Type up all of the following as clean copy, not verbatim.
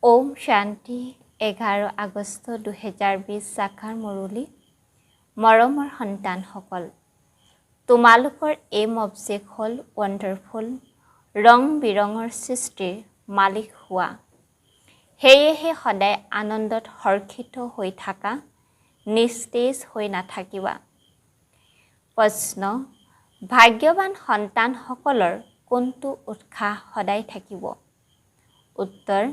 ওম শান্তি 11 আগষ্ট 2020 শাখাৰ মুৰলী মৰমৰ সন্তানসকল তোমালোকৰ এইম অবজেক্ট হ'ল ৱণ্ডাৰফুল ৰং বিৰঙৰ সৃষ্টিৰ মালিক হোৱা সেয়েহে সদায় আনন্দত হৰ্ষিত হৈ থাকা নিস্তেজ হৈ নাথাকিবা প্ৰশ্ন ভাগ্যৱান সন্তানসকলৰ কোনটো উৎসাহ সদায় থাকিব উত্তৰ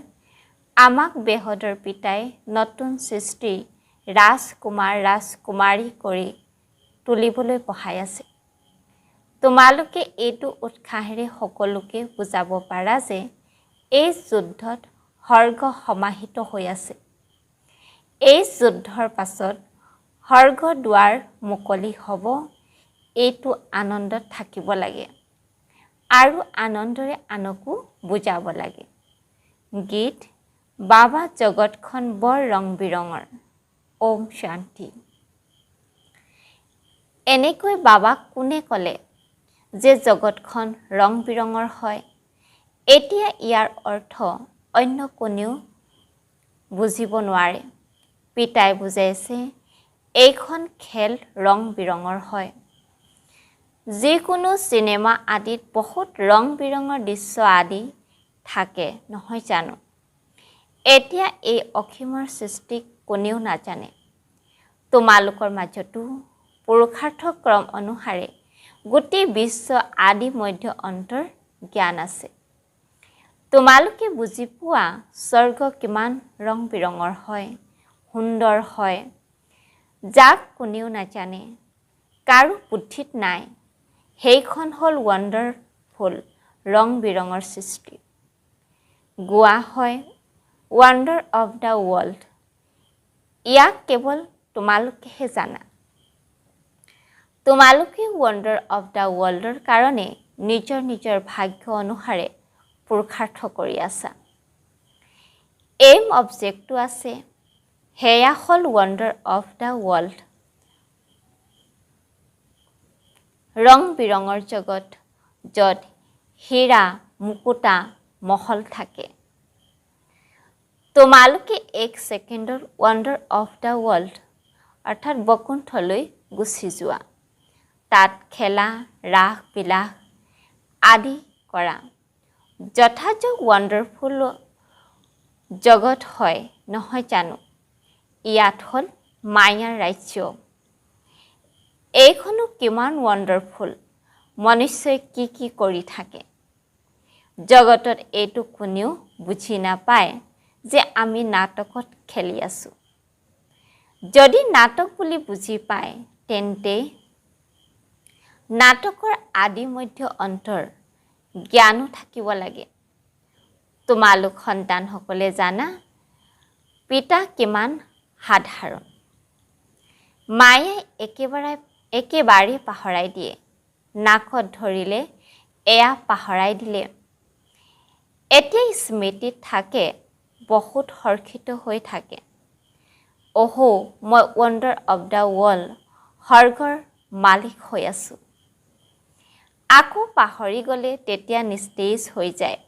আমাক বেহদৰ পিতাই নতুন সৃষ্টি ৰাজকুমাৰ ৰাজকুমাৰী কৰি তুলিবলৈ পঢ়াই আছে তোমালোকে এইটো উৎসাহেৰে সকলোকে বুজাব পাৰা যে এই যুদ্ধত স্বৰ্গ সমাহিত হৈ আছে এই যুদ্ধৰ পাছত স্বৰ্গ দুৱাৰ মুকলি হ'ব এইটো আনন্দত থাকিব লাগে আৰু আনন্দৰে আনকো বুজাব লাগে গীত বাবা জগতখন বৰ ৰং বিৰঙৰ ওম শান্তি এনেকৈ বাবা কোনে ক'লে যে জগতখন ৰং বিৰঙৰ হয় এতিয়া ইয়াৰ অৰ্থ অন্য কোনেও বুজিব নোৱাৰে পিতাই বুজাইছে এইখন খেল ৰং বিৰঙৰ হয় যিকোনো চিনেমা আদিত বহুত ৰং বিৰঙৰ দৃশ্য আদি থাকে নহয় জানো এতিয়া এই অসীমৰ সৃষ্টি কোনেও নাজানে তোমালোকৰ মাজতো পুৰুষাৰ্থ ক্ৰম অনুসাৰে গোটেই বিশ্ব আদি মধ্য অন্তৰ জ্ঞান আছে তোমালোকে বুজি পোৱা স্বৰ্গ কিমান ৰং বিৰঙৰ হয় সুন্দৰ হয় যাক কোনেও নাজানে কাৰো বুদ্ধিত নাই সেইখন হ'ল ৱণ্ডাৰফুল ৰং বিৰঙৰ সৃষ্টি গোৱা হয় ৱাণ্ডাৰ অফ দ্য ৱৰ্ল্ড ইয়াক কেৱল তোমালোকেহে জানা তোমালোকে ৱাণ্ডাৰ অফ দ্য ৱৰ্ল্ডৰ কাৰণে নিজৰ নিজৰ ভাগ্য অনুসাৰে পুৰুষাৰ্থ কৰি আছা এইম অবজেক্টটো আছে সেয়া হ'ল ৱাণ্ডাৰ অফ দ্য ৱৰ্ল্ড ৰং বিৰঙৰ জগত য'ত হীৰা মুকুতা মহল থাকে তোমালোকে এক ছেকেণ্ডৰ ৱাণ্ডাৰ অফ দ্য ৱৰ্ল্ড অৰ্থাৎ বৈকুণ্ঠলৈ গুচি যোৱা তাত খেলা ৰাস বিলাস আদি কৰা যথাযথ ৱাণ্ডাৰফুল জগত হয় নহয় জানো ইয়াত হ'ল মায়াৰ ৰাজ্য এইখনো কিমান ৱাণ্ডাৰফুল মনুষ্যই কি কৰি থাকে জগতত এইটো কোনেও বুজি নাপায় যে আমি নাটকত খেলি আছোঁ যদি নাটক বুলি বুজি পায় তেন্তে নাটকৰ আদি মধ্য অন্তৰ জ্ঞানো থাকিব লাগে তোমালোক সন্তানসকলে জানা পিতা কিমান সাধাৰণ মায়ে একেবাৰে পাহৰাই দিয়ে নাকত ধৰিলে এয়া পাহৰাই দিলে এতিয়া স্মৃতিত থাকে বহুত হৰ্ষিত হৈ থাকে অহো মই ৱাণ্ডাৰ অফ দ্য ৱৰ্ল্ড স্বৰ্গৰ মালিক হৈ আছোঁ আকৌ পাহৰি গ'লে তেতিয়া নিস্তেজ হৈ যায়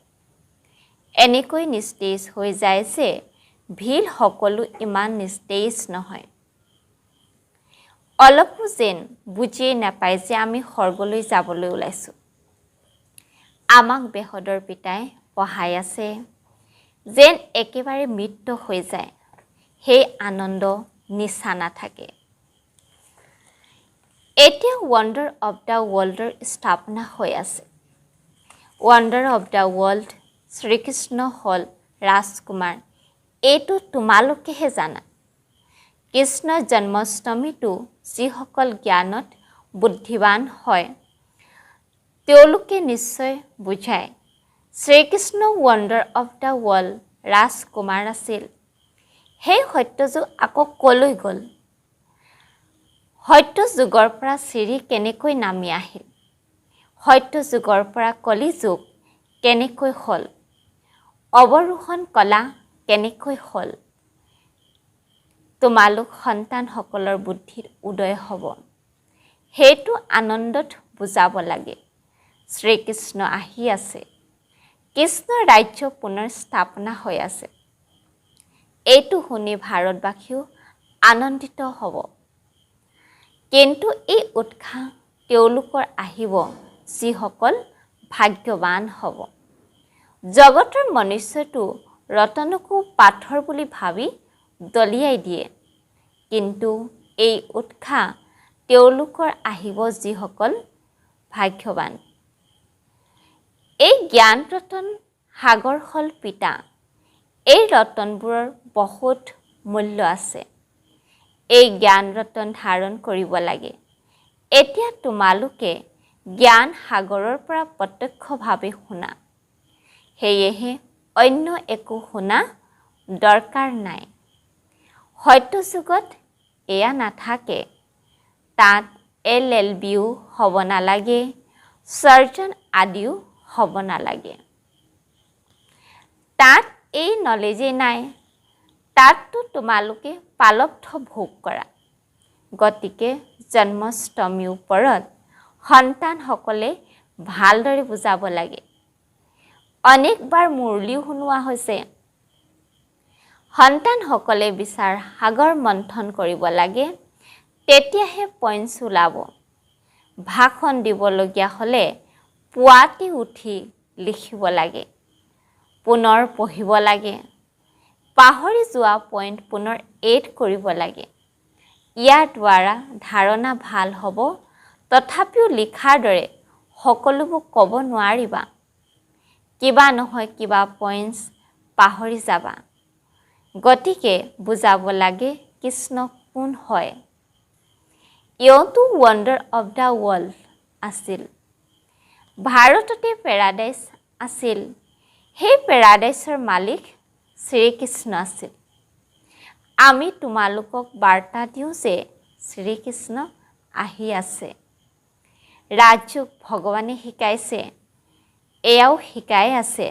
এনেকৈ নিস্তেজ হৈ যায় যে ভিৰ সকলো ইমান নিস্তেজ নহয় অলপো যেন বুজিয়েই নাপায় যে আমি স্বৰ্গলৈ যাবলৈ ওলাইছোঁ আমাক বেহদৰ পিতাই পঢ়াই আছে যেন একেবাৰে মৃত্যু হৈ যায় সেই আনন্দ নিচা নাথাকে এতিয়া ৱাণ্ডাৰ অফ দ্য ৱৰ্ল্ডৰ স্থাপনা হৈ আছে wonder of the world Srikrishna হ'ল ৰাজকুমাৰ এইটো তোমালোকেহে জানা কৃষ্ণ জন্মাষ্টমীটো যিসকল জ্ঞানত বুদ্ধিৱান হয় তেওঁলোকে নিশ্চয় বুজায় Srikrishna wonder of the world ৰাজকুমাৰ আছিল সেই সত্যযুগ আকৌ কলৈ গ'ল সত্য যুগৰ পৰা চিৰি কেনেকৈ নামি আহিল সত্য যুগৰ পৰা কলি যুগ কেনেকৈ হ'ল অৱৰোহণ কলা কেনেকৈ হ'ল তোমালোক সন্তানসকলৰ বুদ্ধিত উদয় হ'ব সেইটো আনন্দত বুজাব লাগে শ্ৰীকৃষ্ণ আহি আছে কৃষ্ণৰ ৰাজ্য পুনৰ স্থাপনা হৈ আছে এইটো শুনি ভাৰতবাসীও আনন্দিত হ'ব। কিন্তু এই উৎসাহ তেওঁলোকৰ আহিব যিসকল ভাগ্যৱান হ'ব। জগতৰ মনুষ্যটো ৰতনকো পাথৰ বুলি ভাবি দলিয়াই দিয়ে। কিন্তু এই উৎসাহ তেওঁলোকৰ আহিব যিসকল ভাগ্যৱান। এই জ্ঞান ৰতন সাগৰ হ'ল পিতা। এই ৰতনবোৰৰ বহুত মূল্য আছে। এই জ্ঞান ৰতন ধাৰণ কৰিব লাগে। এতিয়া তোমালোকে জ্ঞান সাগৰৰ পৰা প্ৰত্যক্ষভাৱে শুনা। সেয়েহে অন্য একো শুনা দৰকাৰ নাই। সত্য যুগত এয়া নাথাকে। তাত LLBও হ'ব নালাগে, চাৰ্জন আদিও হ'ব নালাগে। তাত এই নলেজেই নাই। তাততো তোমালোকে পালব্ধ ভোগ কৰা। গতিকে জন্মাষ্টমীৰ ওপৰত সন্তানসকলে ভালদৰে বুজাব লাগে। অনেকবাৰ মুৰলীও শুনোৱা হৈছে। সন্তানসকলে বিচাৰ সাগৰ মন্থন কৰিব লাগে, তেতিয়াহে পইণ্টছ ওলাব। ভাষণ দিবলগীয়া হ'লে পুৱাতে উঠি লিখিব লাগে, পুনৰ পঢ়িব লাগে। পাহৰি যোৱা পইণ্ট পুনৰ এড কৰিব লাগে। ইয়াৰ দ্বাৰা ধাৰণা ভাল হ'ব। তথাপিও লিখাৰ দৰে সকলোবোৰ ক'ব নোৱাৰিবা। কিবা নহয় কিবা পইণ্টছ পাহৰি যাবা। গতিকে বুজাব লাগে কৃষ্ণ কোন হয়। ইয়তো ৱণ্ডাৰ অৱ দ্য ৱৰ্ল্ড আছিল। ভাৰততে পেৰাডাইজ আছিল। সেই পেৰাডাইজৰ মালিক শ্ৰীকৃষ্ণ আছিল। আমি তোমালোকক বাৰ্তা দিওঁ যে শ্ৰীকৃষ্ণ আহি আছে। ৰাজযোগ ভগৱানে শিকাইছে, এয়াও শিকাই আছে।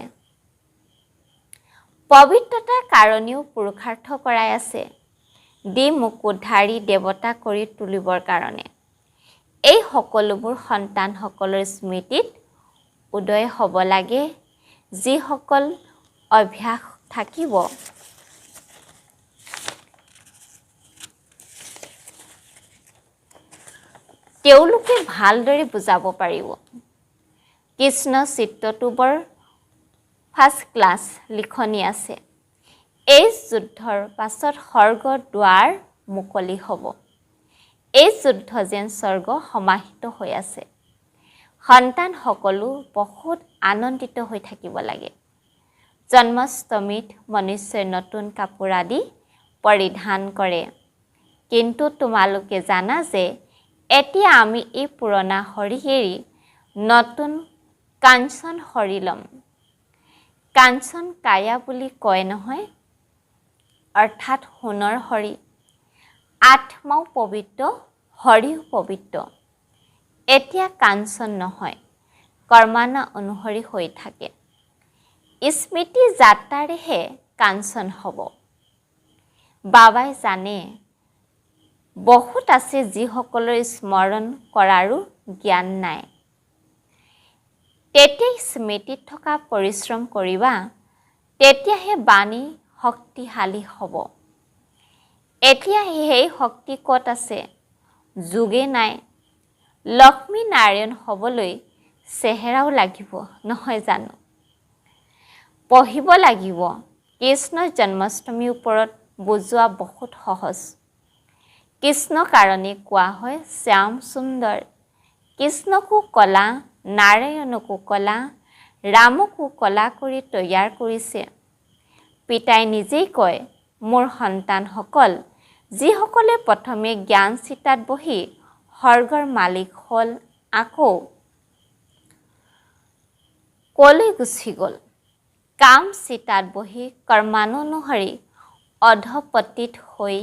পবিত্ৰতাৰ কাৰণেও পুৰুষাৰ্থ কৰাই আছে। মুকুটধাৰী দেৱতা কৰি তুলিবৰ কাৰণে। এই সকলোবোৰ সন্তানসকলৰ স্মৃতিত উদয় হ'ব লাগে। যিসকল অভ্যাস থাকিব তেওঁলোকে ভালদৰে বুজাব পাৰিব। কৃষ্ণ চিত্ৰটো বৰ ফাৰ্ষ্ট ক্লাছ লিখনি আছে। এই যুদ্ধৰ পাছত স্বৰ্গৰ দুৱাৰ মুকলি হ'ব। এই যুদ্ধ যেন স্বৰ্গ সমাহিত হৈ আছে। সন্তান সকলো বহুত আনন্দিত হৈ থাকিব লাগে। জন্মাষ্টমীত মনুষ্যই নতুন কাপোৰ আদি পৰিধান কৰে। কিন্তু তোমালোকে জানা যে এতিয়া আমি এই পুৰণা শৰীৰ এৰি নতুন কাঞ্চন শৰীৰ ল'ম। কাঞ্চন কায়া বুলি কয় নহয়, অৰ্থাৎ সোণৰ শৰীৰ। আত্মাও পবিত্ৰ, শৰীৰো পবিত্ৰ। এতিয়া কাঞ্চন নহয়, কৰ্মানা অনুসৰি হৈ থাকে। স্মৃতি যাত্ৰাৰেহে কাঞ্চন হ'ব। বাবাই জানে বহুত আছে যিসকলৰ স্মৰণ কৰাৰো জ্ঞান নাই। তেতিয়াই স্মৃতিত থকা পৰিশ্ৰম কৰিবা, তেতিয়াহে বাণী শক্তিশালী হ'ব। এতিয়া সেই শক্তি ক'ত আছে? যোগে নাই। লক্ষ্মী নাৰায়ণ হ'বলৈ চেহেৰাও লাগিব নহয় জানো? পঢ়িব লাগিব। কৃষ্ণৰ জন্মাষ্টমীৰ ওপৰত বুজোৱা বহুত সহজ। কৃষ্ণ কাৰণে কোৱা হয় শ্যাম সুন্দৰ। কৃষ্ণকো কলা, নাৰায়ণকো কলা, ৰামকো কলা কৰি তৈয়াৰ কৰিছে। পিতাই নিজেই কয়, মোৰ সন্তানসকল, যিসকলে প্ৰথমে জ্ঞান চিতাত বহি স্বৰ্গৰ মালিক হ'ল, আকৌ কলৈ গুচি গ'ল? কাম চিতাত বহি কৰ্মানুসৰি অধপতিত হৈ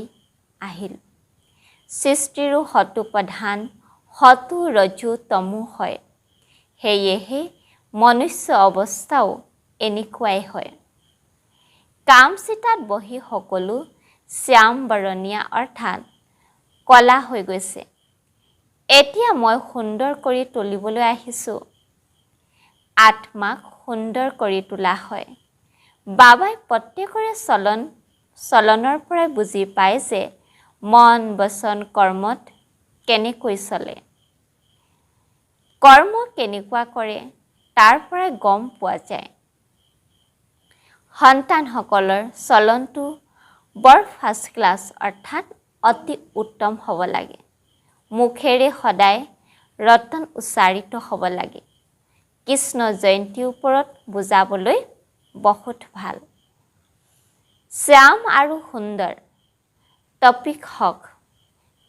আহিল। সৃষ্টিৰো হতু প্ৰধান, হতু ৰজু তমু হয়। সেয়েহে মনুষ্য অৱস্থাও এনেকুৱাই হয়। কাম চিতাত বহি সকলো শ্যাম বৰণীয়া অৰ্থাৎ কলা হৈ গৈছে। এতিয়া মই সুন্দৰ কৰি তুলিবলৈ আহিছোঁ। আত্মাক সুন্দৰ কৰি তোলা হয়। বাবাই প্ৰত্যেকৰে চলন চলনৰ পৰাই বুজি পায় যে মন বচন কৰ্মত কেনেকৈ চলে। কৰ্ম কেনেকুৱা কৰে তাৰ পৰাই গম পোৱা যায়। সন্তানসকলৰ চলনটো বৰ ফাৰ্ষ্ট ক্লাছ অৰ্থাৎ অতি উত্তম হ'ব লাগে। মুখেৰে সদায় ৰতন উচ্চাৰিত হ'ব লাগে। কৃষ্ণ জয়ন্তীৰ ওপৰত বুজাবলৈ বহুত ভাল। শ্যাম আৰু সুন্দৰ টপিক হওক।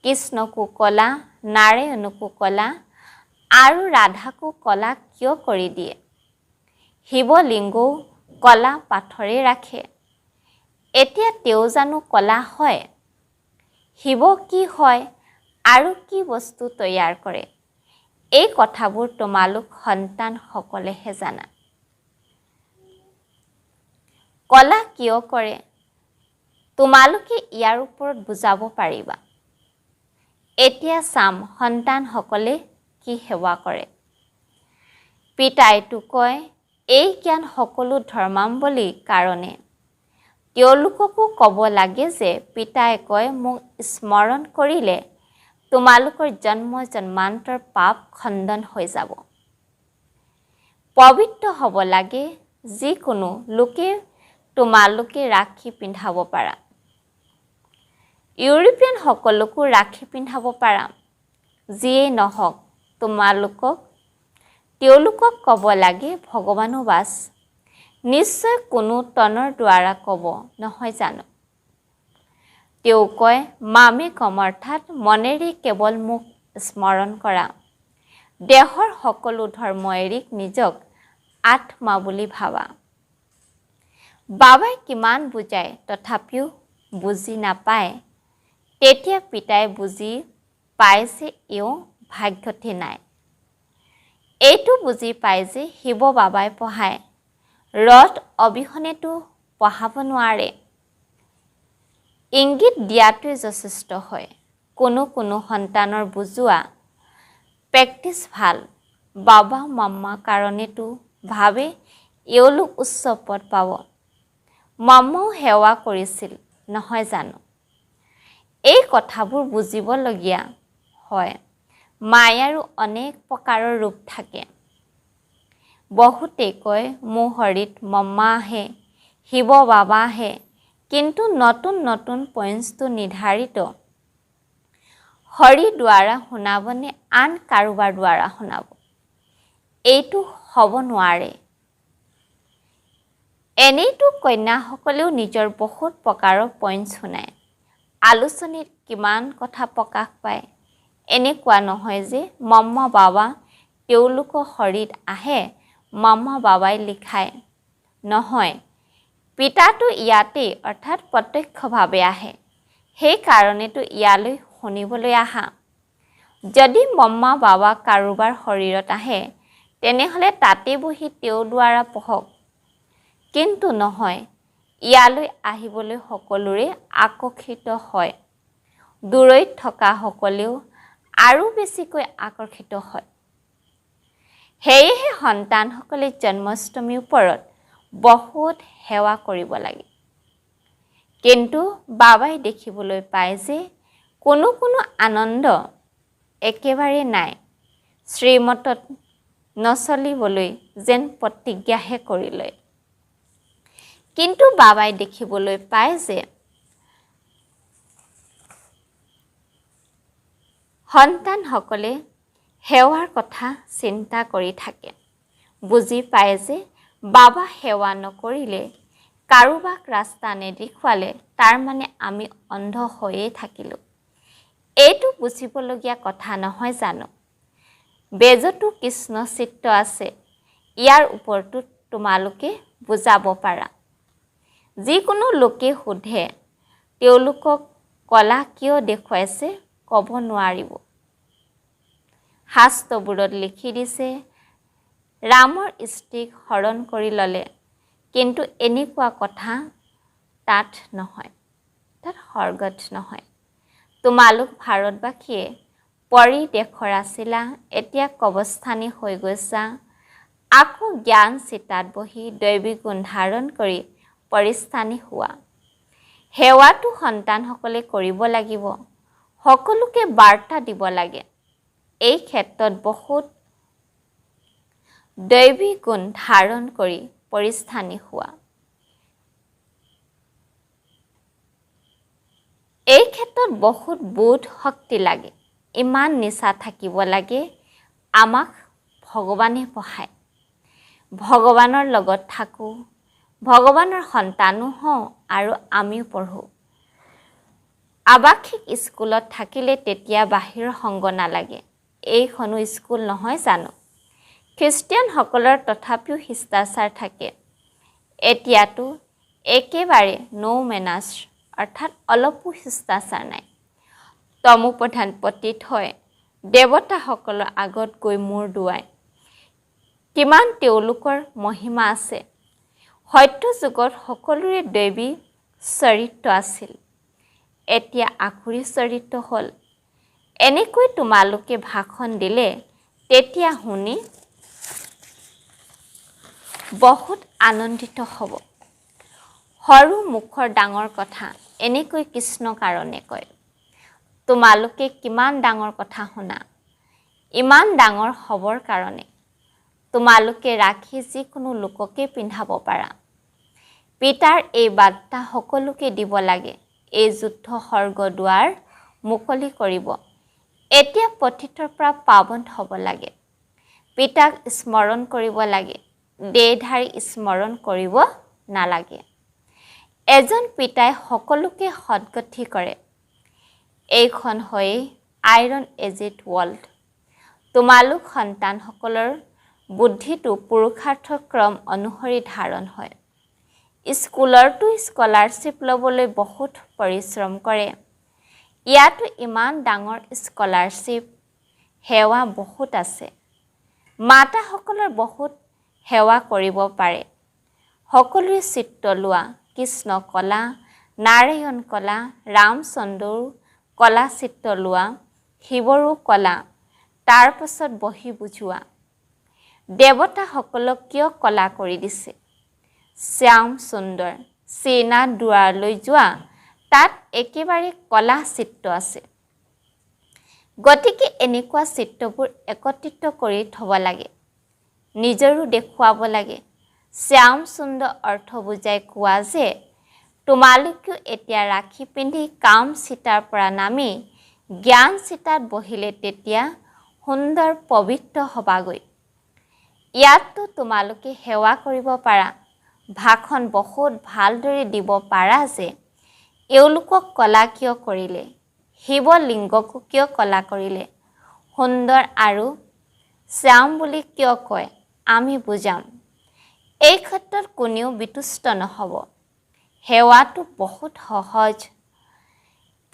কৃষ্ণকো কলা, নাৰায়ণকো কলা আৰু ৰাধাকো কলা কিয় কৰি দিয়ে? শিৱলিংগও কলা পাথৰে ৰাখে। এতিয়া তেওঁ জানো কলা হয়? শিৱ কি হয় আৰু কি বস্তু তৈয়াৰ কৰে? এই কথাবোৰ তোমালোক সন্তানসকলেহে জানা। কলা কিয় কৰে তোমালোকে ইয়াৰ ওপৰত বুজাব পাৰিবা। এতিয়া চাম সন্তানসকলে কি সেৱা কৰে। পিতাইটো কয় এই জ্ঞান সকলো ধৰ্মাৱলম্বীৰ কাৰণে। তেওঁলোককো ক'ব লাগে যে পিতাই কয় মোক স্মৰণ কৰিলে তোমালোকৰ জন্ম জন্মান্তৰ পাপ খণ্ডন হৈ যাব। পবিত্ৰ হ'ব লাগে। যিকোনো লোকে তোমালোকে ৰাখি পিন্ধাব পাৰা। ইউৰোপীয়ান সকলকো ৰাখি পিন্ধাব পাৰা। যিয়েই নহওক তেওঁলোকক ক'ব লাগে ভগৱানো বাছ। নিশ্চয় কোনো তনৰ দ্বাৰা ক'ব নহয় জানো। তেওঁ কয় মামে কম অৰ্থাৎ মনেৰে কেৱল মোক স্মৰণ কৰা। দেহৰ সকলো ধৰ্ম এৰি নিজক আত্মা বুলি ভাবা। বাবাই কিমান বুজায় তথাপিও বুজি নাপায়। তেতিয়া পিতাই বুজি পায় যে এওঁ ভাগ্যতে নাই। এইটো বুজি পায় যে শিৱ বাবাই পঢ়ায়। ৰথ অবিহনেতো পঢ়াব নোৱাৰে। ইংগিত দিয়াটোৱে যথেষ্ট হয়। কোনো সন্তানৰ বুজোৱা প্ৰেক্টিচ ভাল। বাবা মাম্মা কাৰণেতো ভাবে এওঁলোক উচ্চ পদ পাব। মাম্মাও সেৱা কৰিছিল নহয় জানো। এই কথাবোৰ বুজিবলগীয়া হয়। মায়াৰো অনেক প্ৰকাৰৰ ৰূপ থাকে। বহুতে কয় মোৰ হৰিত মাম্মা আহে, শিৱ বাবা আহে, কিন্তু নতুন পইণ্টছটো নিৰ্ধাৰিত হৰি দ্বাৰা শুনাব নে আন কাৰোবাৰ দ্বাৰা শুনাব? এইটো হ'ব নোৱাৰে। এনেইতো কন্যাসকলেও নিজৰ বহুত প্ৰকাৰৰ পইণ্টছ শুনায়। আলোচনীত কিমান কথা প্ৰকাশ পায়। এনেকুৱা নহয় যে মাম্মা বাবা তেওঁলোকৰ হৰিত আহে, মাম্মা বাবাই লিখায়। নহয়, পিতাটো ইয়াতেই অৰ্থাৎ প্ৰত্যক্ষভাৱে আহে। সেইকাৰণেতো ইয়ালৈ শুনিবলৈ আহা। যদি মাম্মা বাবা কাৰোবাৰ শৰীৰত আহে তেনেহ'লে তাতে বহি তেওঁৰ দ্বাৰা পঢ়ক। কিন্তু নহয়, ইয়ালৈ আহিবলৈ সকলোৰে আকৰ্ষিত হয়। দূৰৈত থকা সকলেও আৰু বেছিকৈ আকৰ্ষিত হয়। সেয়েহে সন্তানসকলে জন্মাষ্টমীৰ ওপৰত বহুত সেৱা কৰিব লাগে। কিন্তু বাবাই দেখিবলৈ পায় যে কোনো আনন্দ একেবাৰে নাই। শ্ৰীমতত নচলিবলৈ যেন প্ৰতিজ্ঞাহে কৰি লয়। কিন্তু বাবাই দেখিবলৈ পায় যে সন্তানসকলে সেৱাৰ কথা চিন্তা কৰি থাকে। বুজি পায় যে বাবা সেৱা নকৰিলে, কাৰোবাক ৰাস্তা নেদেখুৱালে তাৰমানে আমি অন্ধ হৈয়ে থাকিলোঁ। এইটো বুজিবলগীয়া কথা নহয় জানো। বেজতো কৃষ্ণ চিত্ৰ আছে। ইয়াৰ ওপৰতো তোমালোকে বুজাব পাৰা। যিকোনো লোকে সোধে তেওঁলোকক কলা কিয় দেখুৱাইছে ক'ব নোৱাৰিব। শাস্ত্ৰবোৰত লিখি দিছে ৰামৰ স্ত্ৰীক হৰণ কৰি ল'লে, কিন্তু এনেকুৱা কথা তাত নহয়, তাত স্বৰ্গত নহয়। তোমালোক ভাৰতবাসীয়ে পৰী দেশৰ আছিলা, এতিয়া কবস্থানী হৈ গৈছা। আকৌ জ্ঞান চিতাত বহি দৈৱী গুণ ধাৰণ কৰি পৰিস্থানী হোৱা। সেৱাটো সন্তানসকলে কৰিব লাগিব, সকলোকে বাৰ্তা দিব লাগে। এই ক্ষেত্ৰত বহুত দৈৱিক গুণ ধাৰণ কৰি পৰিস্থানী হোৱা। এই ক্ষেত্ৰত বহুত বোধ শক্তি লাগে। ইমান নিচা থাকিব লাগে, আমাক ভগৱানে পঢ়ায়। ভগৱানৰ লগত থাকোঁ, ভগৱানৰ সন্তানো হওঁ আৰু আমিও পঢ়োঁ। আৱাসিক স্কুলত থাকিলে তেতিয়া বাহিৰৰ সংগ নালাগে। এইখনো স্কুল নহয় জানো? খ্ৰীষ্টিয়ানসকলৰ তথাপিও শিষ্টাচাৰ থাকে। এতিয়াতো একেবাৰে নো মেনাৰ্ছ, অৰ্থাৎ অলপো শিষ্টাচাৰ নাই। তমোপ্ৰধান পতিত হয় দেৱতাসকলৰ আগত গৈ মূৰ দোৱায়। কিমান তেওঁলোকৰ মহিমা আছে। সত্য যুগত সকলোৰে দৈৱী চৰিত্ৰ আছিল, এতিয়া আখুৰী চৰিত্ৰ হ'ল। এনেকৈ তোমালোকে ভাষণ দিলে তেতিয়া শুনি বহুত আনন্দিত হ'ব। সৰু মুখৰ ডাঙৰ কথা, এনেকৈ কৃষ্ণ কাৰণে কয়। তোমালোকে কিমান ডাঙৰ কথা শুনা, ইমান ডাঙৰ হ'বৰ কাৰণে। তোমালোকে ৰাখি যিকোনো লোককে পিন্ধাব পাৰা। পিতাৰ এই বাৰ্তা সকলোকে দিব লাগে। এই যুদ্ধ স্বৰ্গ দুৱাৰ মুকলি কৰিব। এতিয়া পতিতৰ পৰা পাৱন হ'ব লাগে। পিতাক স্মৰণ কৰিব লাগে, দেহধাৰী স্মৰণ কৰিব নালাগে। এজন পিতাই সকলোকে সদ্গতি কৰে। এইখন হয়েই আইৰণ এজিড ৱৰ্ল্ড। তোমালোক সন্তানসকলৰ বুদ্ধিটো পুৰুষাৰ্থৰ ক্ৰম অনুসৰি ধাৰণ হয়। স্কুলৰতো স্কলাৰশ্বিপ ল'বলৈ বহুত পৰিশ্ৰম কৰে। ইয়াতো ইমান ডাঙৰ স্কলাৰশ্বিপ, সেৱা বহুত আছে। মাতাসকলৰ বহুত সেৱা কৰিব পাৰে। সকলোৰে চিত্ৰ লোৱা, কৃষ্ণ কলা, নাৰায়ণ কলা, ৰামচন্দ্ৰৰো কলা চিত্ৰ লোৱা, শিৱৰো কলা, তাৰ পাছত বহি বুজোৱা। দেৱতাসকলক কিয় কলা কৰি দিছে? শ্যাম সুন্দৰ শ্ৰীনাথ দুৱাৰলৈ যোৱা, তাত একেবাৰে কলা চিত্ৰ আছে। গতিকে এনেকুৱা চিত্ৰবোৰ একত্ৰিত কৰি থ'ব লাগে, নিজৰো দেখুৱাব লাগে। শ্যাম সুন্দৰ অৰ্থ বুজাই কোৱা যে তোমালোকেও এতিয়া ৰাখি পিন্ধি কাম চিতাৰ পৰা নামি জ্ঞান চিতাত বহিলে তেতিয়া সুন্দৰ পবিত্ৰ হবাগৈ। ইয়াততো তোমালোকে সেৱা কৰিব পাৰা, ভাষণ বহুত ভালদৰে দিব পাৰা যে এওঁলোকক কলা কিয় কৰিলে, শিৱলিংগকো কিয় কলা কৰিলে, সুন্দৰ আৰু শ্যাম বুলি কিয় কয়, আমি বুজাম। এই ক্ষেত্ৰত কোনেও বিতুষ্ট নহ'ব। সেৱাটো বহুত সহজ।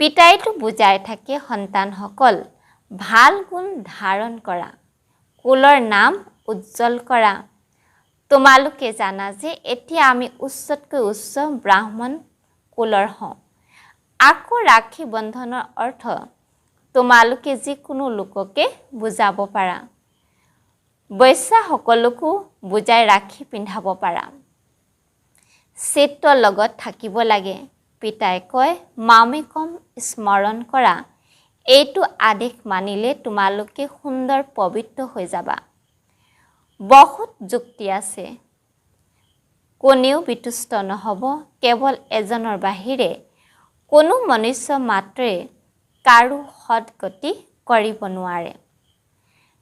পিতাইটো বুজাই থাকে, সন্তানসকল ভাল গুণ ধাৰণ কৰা, কুলৰ নাম উজ্জ্বল কৰা। তোমালোকে জানা যে এতিয়া আমি উচ্চতকৈ উচ্চ ব্ৰাহ্মণ কুলৰ হওঁ। আকৌ ৰাখি বন্ধনৰ অৰ্থ তোমালোকে যিকোনো লোককে বুজাব পাৰা। বৈশ্যাসকলকো বুজাই ৰাখি পিন্ধাব পাৰা। চিত্ৰ লগত থাকিব লাগে। পিতাই কয় মামেকম স্মৰণ কৰা। এইটো আদেশ মানিলে তোমালোকে সুন্দৰ পবিত্ৰ হৈ যাবা। বহুত যুক্তি আছে, কোনেও বিতুষ্ট নহ'ব। কেৱল এজনৰ বাহিৰে কোনো মনুষ্য মাত্ৰে কাৰো সদ্গতি কৰিব নোৱাৰে।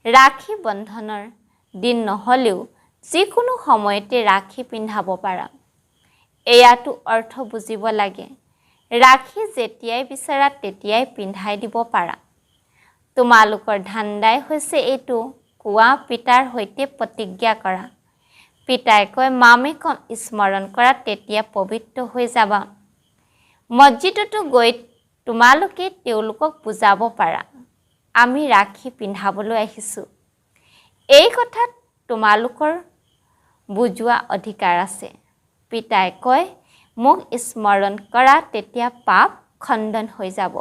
ৰাখি বন্ধনৰ দিন নহ'লেও যিকোনো সময়তে ৰাখি পিন্ধাব পাৰা। এয়াতো অৰ্থ বুজিব লাগে। ৰাখি যেতিয়াই বিচাৰা তেতিয়াই পিন্ধাই দিব পাৰা। তোমালোকৰ ধান্দাই হৈছে এইটো, কোৱা পিতাৰ সৈতে প্ৰতিজ্ঞা কৰা। পিতাই কয় মামেকম স্মৰণ কৰা, তেতিয়া পবিত্ৰ হৈ যাবা। মছজিদতো গৈ তোমালোকে তেওঁলোকক বুজাব পাৰা, আমি ৰাখি পিন্ধাবলৈ আহিছোঁ। এই কথাত তোমালোকৰ বুজোৱা অধিকাৰ আছে। পিতাই কয় মোক স্মৰণ কৰা, তেতিয়া পাপ খণ্ডন হৈ যাব।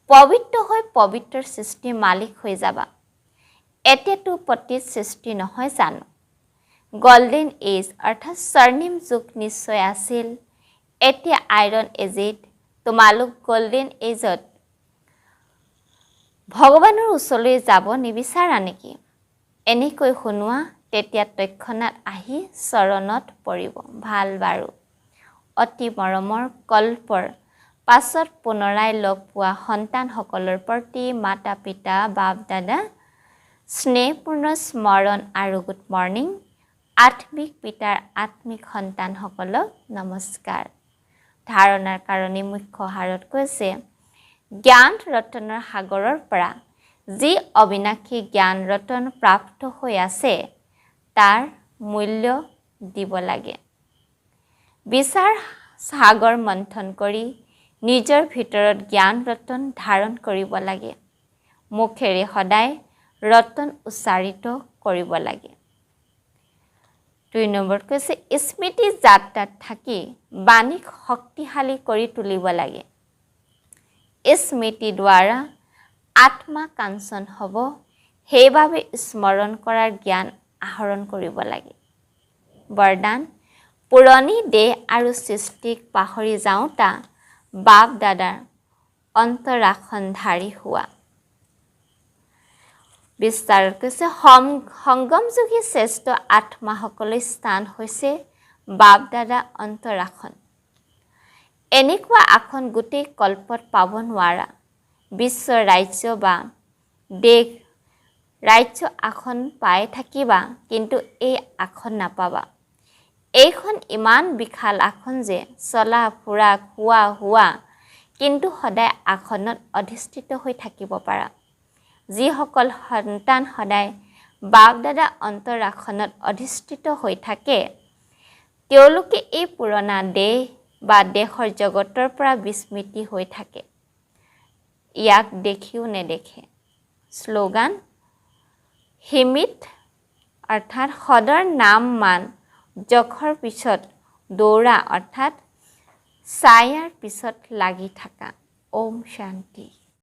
পবিত্ৰ হৈ পবিত্ৰ সৃষ্টিৰ মালিক হৈ যাবা। এতিয়াতো পতিত সৃষ্টি নহয় জানো? গল্ডেন এজ অৰ্থাৎ স্বৰ্ণিম যুগ নিশ্চয় আছিল। এতিয়া আইৰণ এজত তোমালোক গোল্ডেন এজত ভগৱানৰ ওচৰলৈ যাব নিবিচাৰা নেকি? এনেকৈ শুনোৱা, তেতিয়া তৎক্ষণাৎ আহি চৰণত পৰিব। ভাল বাৰু। অতি মৰমৰ কল্পৰ পাছত পুনৰাই লগ পোৱা সন্তানসকলৰ প্ৰতি মাতা পিতা বাপ দাদা স্নেহপূৰ্ণ স্মৰণ আৰু গুড মৰ্ণিং। আত্মিক পিতাৰ আত্মিক সন্তানসকলক নমস্কাৰ। ধাৰণাৰ কাৰণে মুখ্য হাৰত কৈছে, জ্ঞান ৰতনৰ সাগৰৰ পৰা যি অবিনাশী জ্ঞান ৰতন প্ৰাপ্ত হৈ আছে তাৰ মূল্য দিব লাগে। বিচাৰ সাগৰ মন্থন কৰি নিজৰ ভিতৰত জ্ঞান ৰতন ধাৰণ কৰিব লাগে। মুখেৰে সদায় ৰতন উচ্চাৰিত কৰিব লাগে। 2 নম্বৰত কৈছে, স্মৃতি যাত্ৰাত থাকি বাণীক শক্তিশালী কৰি তুলিব লাগে। স্মৃতি দ্বাৰা আত্মা কাঞ্চন হ'ব, সেইবাবে স্মৰণ কৰাৰ জ্ঞান আহৰণ কৰিব লাগে। বৰদান, পুৰণি দেহ আৰু সৃষ্টিক পাহৰি যাওঁতা বাপ দাদাৰ অন্তৰাখনধাৰী হোৱা। বিস্তাৰত কৈছে, সংগমযোগী শ্ৰেষ্ঠ আত্মাসকলৰ স্থান হৈছে বাপ দাদা অন্তৰাখন। এনেকুৱা আসন গোটেই কল্পত পাব নোৱাৰা। বিশ্ব ৰাজ্য বা দেশ ৰাজ্য আসন পাই থাকিবা, কিন্তু এই আসন নাপাবা। এইখন ইমান বিশাল আসন যে চলা ফুৰা খোৱা হোৱা, কিন্তু সদায় আসনত অধিষ্ঠিত হৈ থাকিব পাৰা। যিসকল সন্তান সদায় বাপ দাদা অন্তৰাখনত অধিষ্ঠিত হৈ থাকে, তেওঁলোকে এই পুৰণা দেহ বা দেশৰ জগতৰ পৰা বিস্মৃতি হৈ থাকে। ইয়াক দেখিও নেদেখে। শ্লোগান, হিমিত অৰ্থাৎ সদৰ নাম মান জখৰ পিছত দৌৰা অৰ্থাৎ ছায়াৰ পিছত লাগি থাকা। ওম শান্তি।